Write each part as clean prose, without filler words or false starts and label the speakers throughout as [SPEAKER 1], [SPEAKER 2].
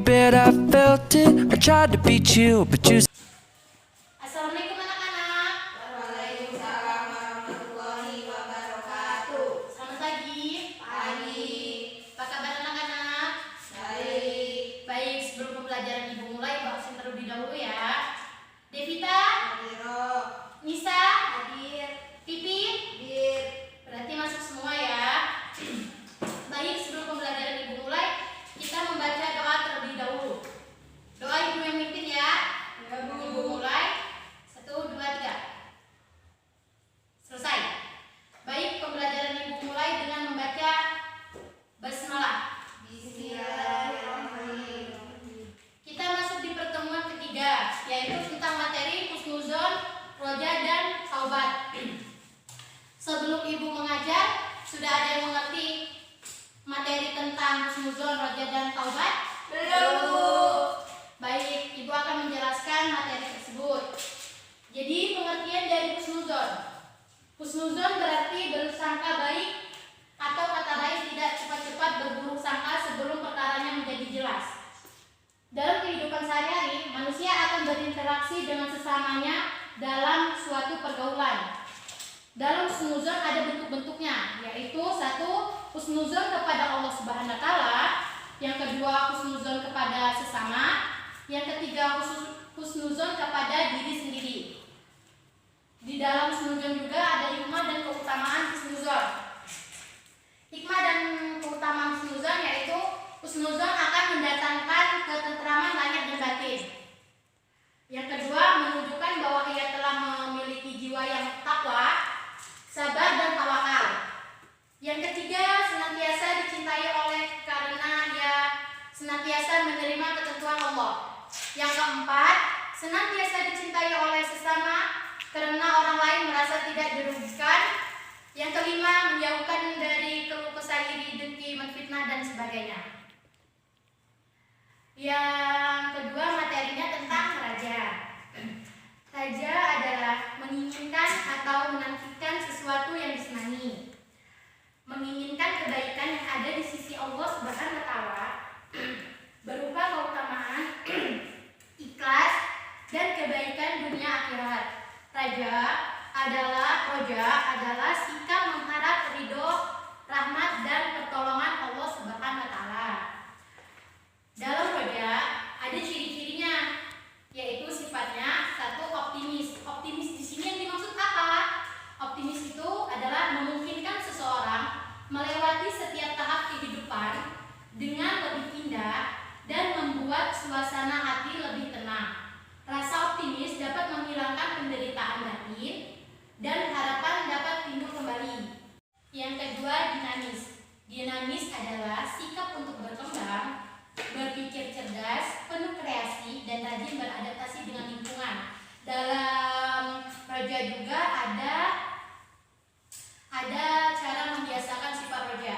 [SPEAKER 1] bet I felt it. I tried to be chill, but you.
[SPEAKER 2] Assalamualaikum anak-anak. Waalaikumsalam warahmatullahi wabarakatuh. Selamat pagi. Pagi. Apa kabar anak-anak? Baik. Baik, sebelum pembelajaran ibu mulai, ibu absen terlebih dahulu ya. Devita. Hadir. Nisa. Hadir. Pipi. Hadir. Berarti masuk semua ya. Baik, sebelum pembelajaran ibu mulai, kita membaca doa terlebih dahulu. Doa ibu yang mimpin ya. Ibu mulai. 1, 2, 3. Selesai. Baik, pembelajaran ibu mulai dengan membaca basmalah. Bismillahirrahmanirrahim. Kita masuk di pertemuan ketiga, yaitu tentang materi husnuzon, roja, dan taubat. Sebelum ibu mengajar, sudah ada yang mengerti materi tentang husnuzon, roja, dan taubat? Belum. Baik, ibu akan menjelaskan materi tersebut. Jadi pengertian dari husnuzon. Husnuzon berarti bersangka baik atau kata lain tidak cepat-cepat berburuk sangka sebelum perkaranya menjadi jelas. Dalam kehidupan sehari-hari, manusia akan berinteraksi dengan sesamanya dalam suatu pergaulan. Dalam husnuzon ada bentuk-bentuknya, yaitu 1. Husnuzon kepada Allah Subhanahu wa taala, yang kedua husnuzon kepada sesama, yang ketiga husnuzon kepada diri sendiri. Di dalam husnuzon juga ada hikmah dan keutamaan husnuzon. Hikmah dan keutamaan husnuzon yaitu husnuzon akan mendatangkan ketentraman lahir dan batin. Yang kedua, menunjukkan bahwa ia telah memiliki jiwa yang takwa, sabar, dan tawakal. Yang ketiga, senantiasa dicintai oleh karena ia senantiasa menerima ketentuan Allah. Yang keempat, senantiasa dicintai oleh sesama karena orang lain merasa tidak dirugikan. Yang kelima, menjauhkan dari keluh kesah iri, dengki, menfitnah, dan sebagainya. Yang kedua, materinya tentang raja. Raja adalah menginginkan atau menantikan sesuatu yang disenangi, menginginkan kebaikan yang ada di sisi Allah Subhanahu wa taala berupa keutamaan, ikhlas, dan kebaikan dunia akhirat. Roja adalah sikap mengharap ridho, rahmat, dan pertolongan Allah Subhanahu wa taala. Dalam roja ada ciri-cirinya, yaitu sifatnya 1. Optimis. Optimis di sini yang dimaksud apa? Optimis itu adalah memungkinkan seseorang melewati setiap tahap kehidupan dengan lebih indah dan membuat suasana hati lebih tenang. Rasa optimis dapat menghilangkan penderitaan batin dan harapan dapat timbul kembali. Yang kedua, dinamis. Dinamis adalah sikap untuk berkembang, berpikir cerdas, penuh kreasi, dan rajin beradaptasi dengan lingkungan. Dalam roja juga ada cara membiasakan sifat roja,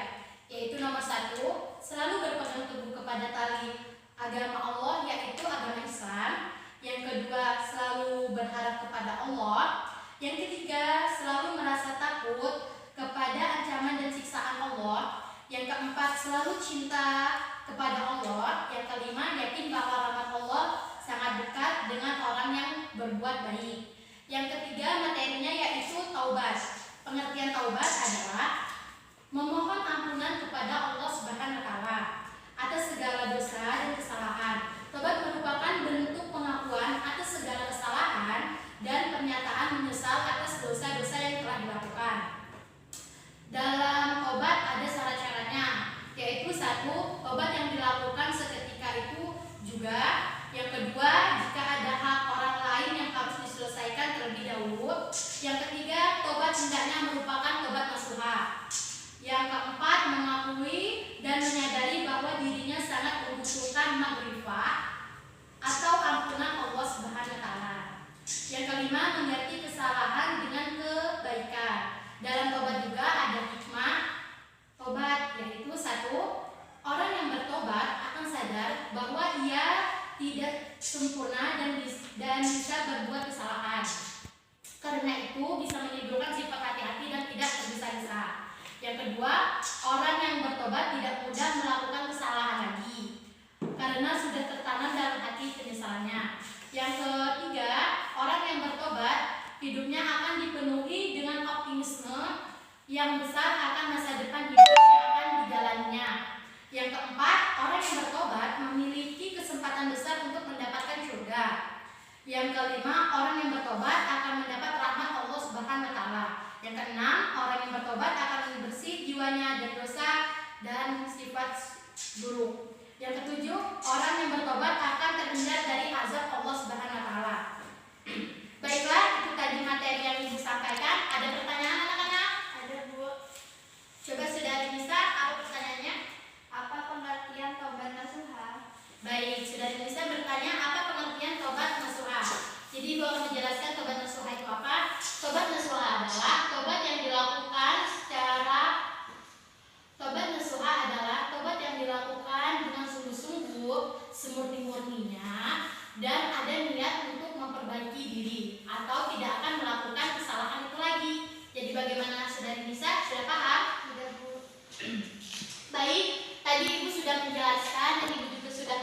[SPEAKER 2] yaitu nomor 1, selalu berpegang teguh kepada tali agama Allah, yaitu agama Islam. Yang kedua, selalu berharap kepada Allah. Yang ketiga, selalu merasa takut kepada ancaman dan siksaan Allah. Yang keempat, selalu cinta kepada Allah. Yang kelima, yakin bahwa rahmat Allah sangat dekat dengan orang yang berbuat baik. Yang ketiga, materinya yaitu taubat. Pengertian taubat adalah memohon ampunan kepada Allah Subhanahu wa taala atas segala dosa dan kesalahan. Taubat merupakan bentuk pengakuan atas segala kesalahan dan pernyataan menyesal atas dosa-dosa yang telah dilakukan. Dalam taubat ada syarat-syaratnya, yaitu 1. Taubat yang dilakukan seketika itu juga. Yang kedua, jika ada hak orang lain yang harus diselesaikan terlebih dahulu. Yang ketiga, taubat hendaknya merupakan taubat nasuha. Yang keempat, mengakui dan menyadari bahwa dirinya sangat membutuhkan maghfirah atau ampunan Allah Subhanahu wa taala. Yang kelima, mengganti kesalahan dengan kebaikan. Dalam taubat juga ada hikmah taubat, yaitu 1. Orang yang bertobat akan sadar bahwa ia tidak sempurna dan bisa berbuat kesalahan. Karena itu bisa menimbulkan sifat hati-hati dan tidak tergesa-gesa. Yang kedua, orang yang bertobat tidak mudah melakukan kesalahan lagi karena sudah Yang kelima, orang yang bertobat akan mendapat rahmat Allah Subhanahu wa taala. Yang keenam, orang yang bertobat akan bersih jiwanya dari dosa dan sifat buruk. Yang ketujuh, orang yang bertobat akan terhindar dari azab Allah Subhanahu wa taala. Baiklah, itu tadi materi yang Ibu sampaikan. Ada pertanyaan anak-anak?
[SPEAKER 3] Ada, Bu.
[SPEAKER 2] Coba Saudari Nisa, apa pertanyaannya?
[SPEAKER 3] Apa pengertian tobat nasuha?
[SPEAKER 2] Baik, Saudari Nisa bertanya apa pengertian tobat nasuha. Jadi Ibu akan menjelaskan tobat nasuha itu apa. Tobat nasuha adalah tobat yang dilakukan dengan sungguh-sungguh, semurni-murninya, dan ada niat untuk memperbaiki diri atau tidak akan melakukan kesalahan itu lagi. Jadi bagaimana Saudari Nisa? Sudah paham?
[SPEAKER 3] Sudah, Bu.
[SPEAKER 2] Baik, tadi Ibu sudah menjelaskan dan Ibu juga sudah